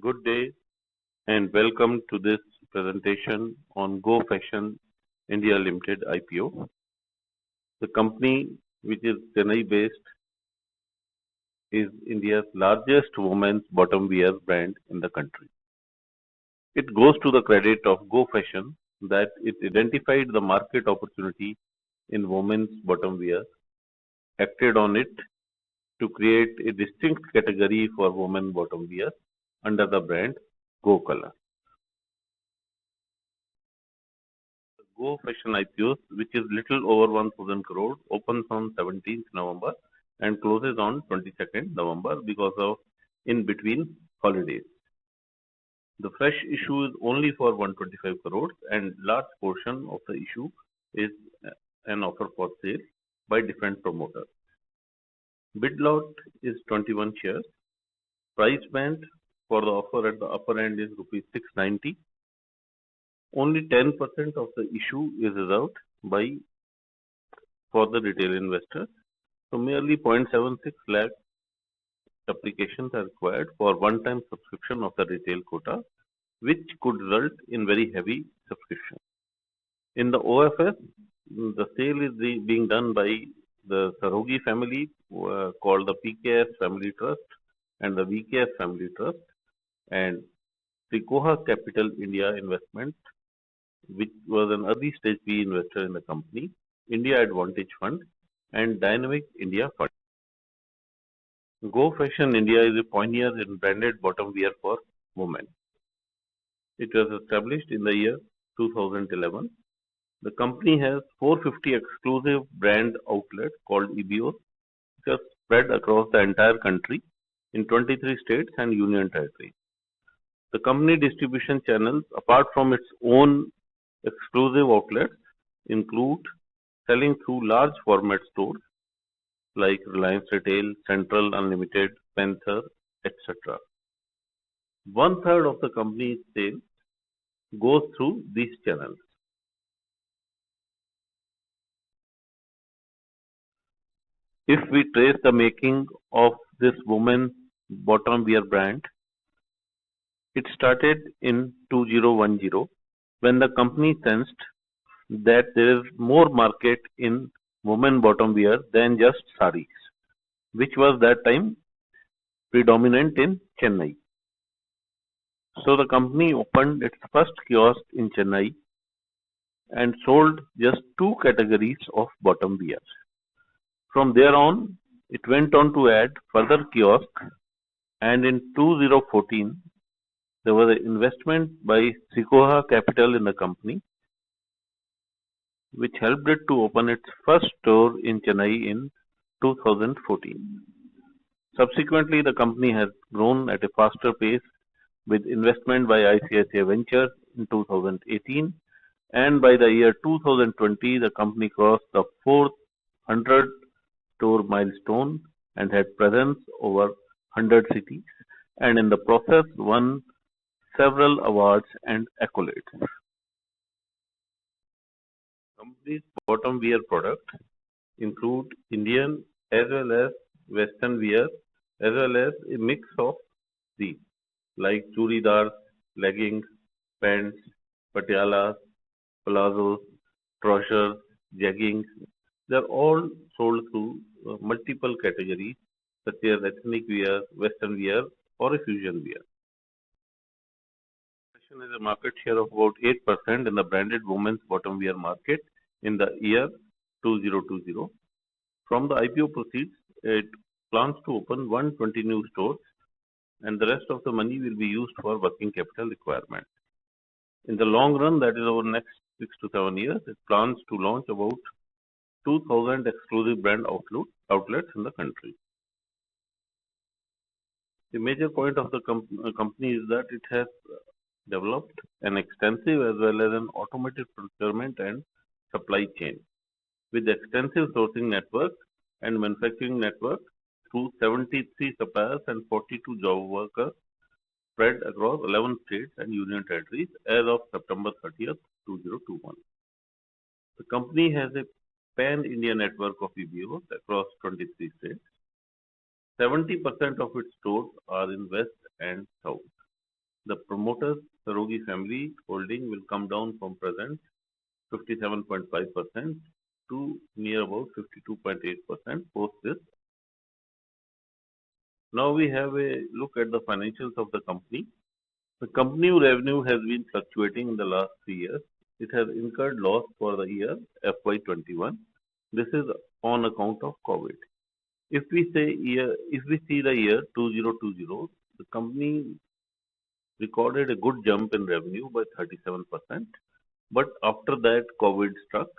Good day and welcome to this presentation on Go Fashion India Limited IPO. The company, which is Chennai based, is India's largest women's bottom wear brand in the country. It goes to the credit of Go Fashion that it identified the market opportunity in women's bottom wear, acted on it to create a distinct category for women bottom wear under the brand Go Color. Go Fashion IPOs, which is little over 1,000 crore, opens on 17th November and closes on 22nd November because of in between holidays. The fresh issue is only for 125 crores and large portion of the issue is an offer for sale by different promoters. Bid lot is 21 shares. Price band for the offer at the upper end is rupees 690. Only 10% of the issue is reserved by for the retail investors. So merely 0.76 lakh applications are required for one-time subscription of the retail quota, which could result in very heavy subscription. In the OFS, the sale is being done by the Sarogi family, called the PKS Family Trust and the VKS Family Trust, and Trikoha Capital India Investment, which was an early stage PE investor in the company, India Advantage Fund, and Dynamic India Fund. Go Fashion India is a pioneer in branded bottom wear for women. It was established in the year 2011. The company has 450 exclusive brand outlets called EBOs, which are spread across the entire country in 23 states and union territories. The company distribution channels, apart from its own exclusive outlets, include selling through large format stores like Reliance Retail, Central Unlimited, Panther, etc. One third of the company's sales goes through these channels. If we trace the making of this women's bottom wear brand, it started in 2010 when the company sensed that there is more market in women bottom wear than just saris, which was that time predominant in Chennai. So the company opened its first kiosk in Chennai and sold just two categories of bottom wear. From there on, it went on to add further kiosks, and in 2014, there was an investment by Trikoha Capital in the company, which helped it to open its first store in Chennai in 2014. Subsequently, the company has grown at a faster pace with investment by ICICI Ventures in 2018, and by the year 2020, the company crossed the 400 store milestone and had presence over 100 cities, and in the process won several awards and accolades. Company's bottom wear products include Indian as well as Western wear, as well as a mix of these like churidars, leggings, pants, patialas, palazzos, trousers, jeggings. They're all sold through multiple categories such as ethnic wear, Western wear, or a fusion wear. Fashion has a market share of about 8% in the branded women's bottom wear market in the year 2020. From the IPO proceeds, it plans to open 120 new stores, and the rest of the money will be used for working capital requirement. In the long run, that is over next 6 to 7 years, it plans to launch about 2,000 exclusive brand outlets in the country. The major point of the company is that it has developed an extensive as well as an automated procurement and supply chain with extensive sourcing network and manufacturing network through 73 suppliers and 42 job workers spread across 11 states and union territories as of September 30th, 2021. The company has a pan-India network of EBOs across 23 states. 70% of its stores are in West and South. The promoters, Sarogi family holding will come down from present 57.5% to near about 52.8% post this. Now we have a look at the financials of the company. The company revenue has been fluctuating in the last 3 years. It has incurred loss for the year FY21. This is on account of COVID. If we see the year 2020, the company recorded a good jump in revenue by 37%. But after that, COVID struck,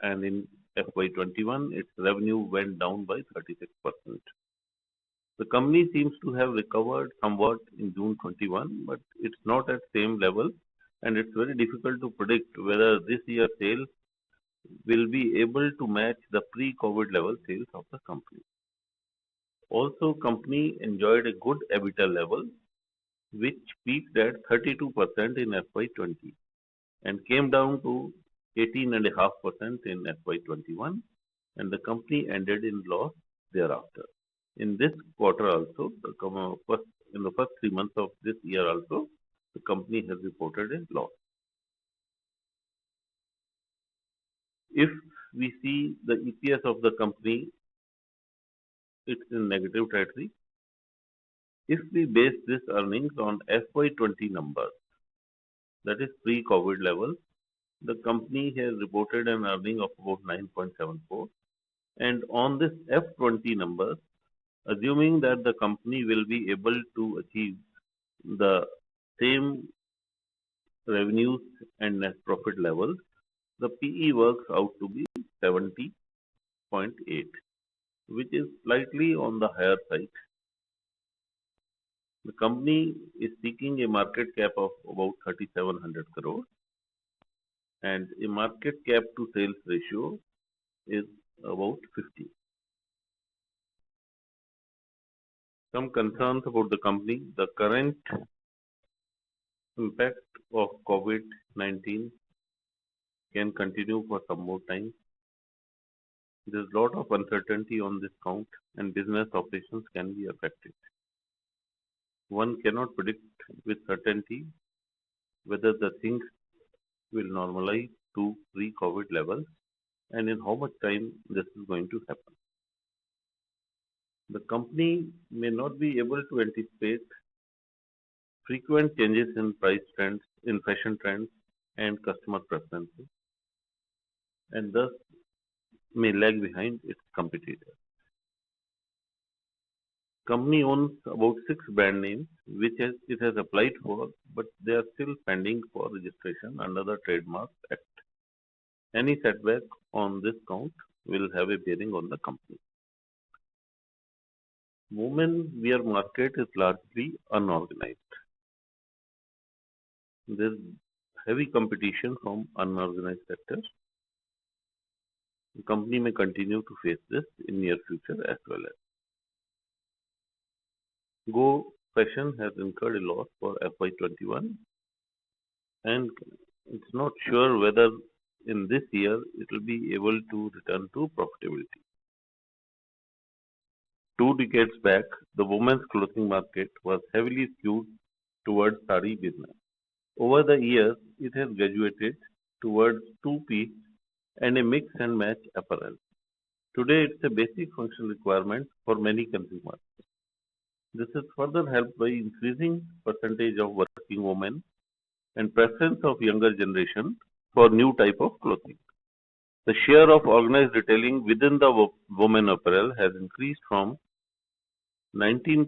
and in FY21, its revenue went down by 36%. The company seems to have recovered somewhat in June 21, but it's not at same level, and it's very difficult to predict whether this year's sales will be able to match the pre-COVID level sales of the company. Also, company enjoyed a good EBITDA level, which peaked at 32% in FY20 and came down to 18.5% in FY21, and the company ended in loss thereafter. In this quarter also, in the first 3 months of this year also, the company has reported a loss. If we see the EPS of the company, it's in negative territory. If we base this earnings on FY20 numbers, that is pre-COVID level, the company has reported an earning of about 9.74, and on this F20 numbers, assuming that the company will be able to achieve the same revenues and net profit levels, the PE works out to be 70.8, which is slightly on the higher side. The company is seeking a market cap of about 3,700 crores, and a market cap to sales ratio is about 50. Some concerns about the company. The current impact of COVID-19 can continue for some more time. There is a lot of uncertainty on this count, and business operations can be affected. One cannot predict with certainty whether the things will normalize to pre-COVID levels and in how much time this is going to happen. The company may not be able to anticipate frequent changes in price trends, in fashion trends, and customer preferences, and thus may lag behind its competitors. Company owns about 6 brand names which it has applied for, but they are still pending for registration under the Trademarks Act. Any setback on this count will have a bearing on the company. Women wear market is largely unorganized. There is heavy competition from unorganized sectors. The company may continue to face this in near future as well as. Go Fashion has incurred a loss for FY21, and it's not sure whether in this year it will be able to return to profitability. 2 decades back, the women's clothing market was heavily skewed towards sari business. Over the years, it has graduated towards two-piece and a mix and match apparel. Today, it's a basic functional requirement for many consumers. This is further helped by increasing percentage of working women and preference of younger generation for new type of clothing. The share of organized retailing within the women apparel has increased from 19%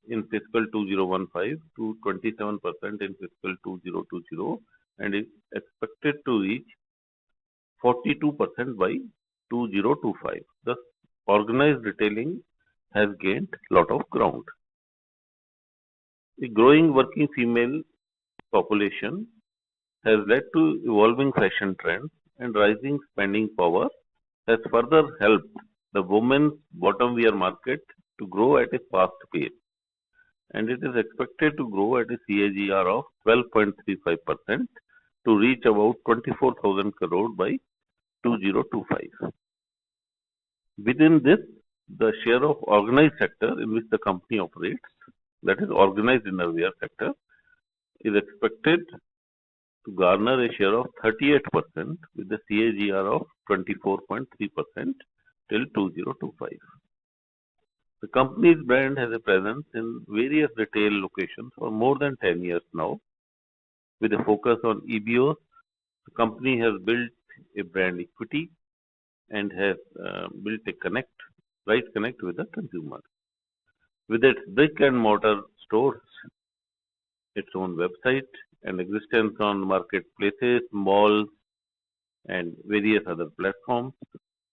in fiscal 2015 to 27% in fiscal 2020 and is expected to reach 42% by 2025. Thus, organized retailing has gained a lot of ground. A growing working female population has led to evolving fashion trends, and rising spending power has further helped the women's bottom wear market to grow at a fast pace, and it is expected to grow at a CAGR of 12.35% to reach about 24,000 crore by 2025. Within this, the share of organized sector in which the company operates, that is organized innerwear sector, is expected to garner a share of 38% with the CAGR of 24.3% till 2025. The company's brand has a presence in various retail locations for more than 10 years now. With a focus on EBOs, the company has built a brand equity and has built a right connect with the consumer. With its brick and mortar stores, its own website, and existence on marketplaces, malls, and various other platforms,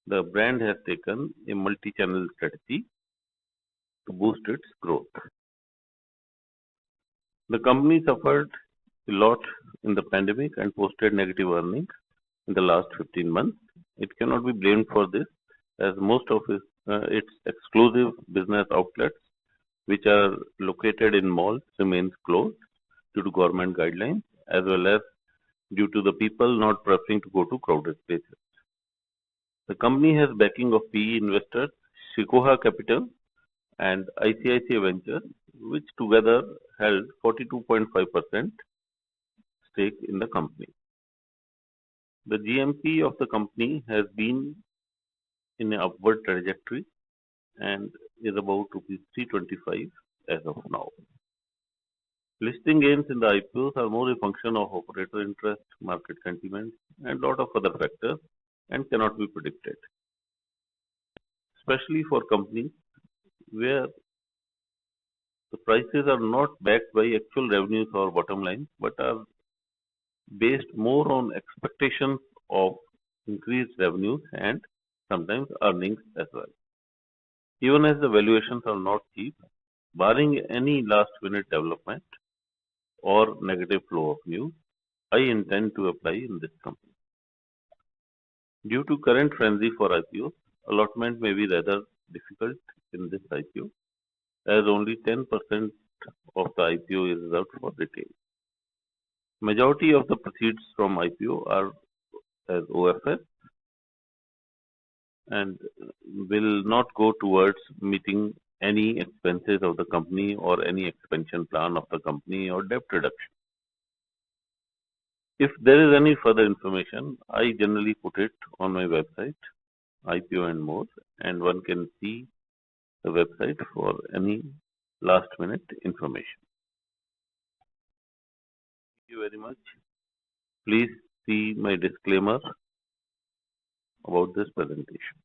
the brand has taken a multi-channel strategy to boost its growth. The company suffered a lot in the pandemic and posted negative earnings in the last 15 months. It cannot be blamed for this, as most of its exclusive business outlets, which are located in malls, remains closed due to government guidelines, as well as due to the people not preferring to go to crowded places. The company has backing of PE investors, Shikoha Capital and ICICI Ventures, which together held 42.5% stake in the company. The GMP of the company has been in an upward trajectory and is about rupees 325 as of now. Listing gains in the IPOs are more a function of operator interest, market sentiment, and lot of other factors and cannot be predicted. Especially for companies where the prices are not backed by actual revenues or bottom line, but are based more on expectations of increased revenues and sometimes earnings as well. Even as the valuations are not cheap, barring any last-minute development or negative flow of news, I intend to apply in this company. Due to current frenzy for IPOs, allotment may be rather difficult in this IPO, as only 10% of the IPO is reserved for retail. Majority of the proceeds from IPO are as OFS and will not go towards meeting any expenses of the company or any expansion plan of the company or debt reduction. If there is any further information, I generally put it on my website, IPO and more, and one can see the website for any last minute information. Thank you very much. Please see my disclaimer about this presentation.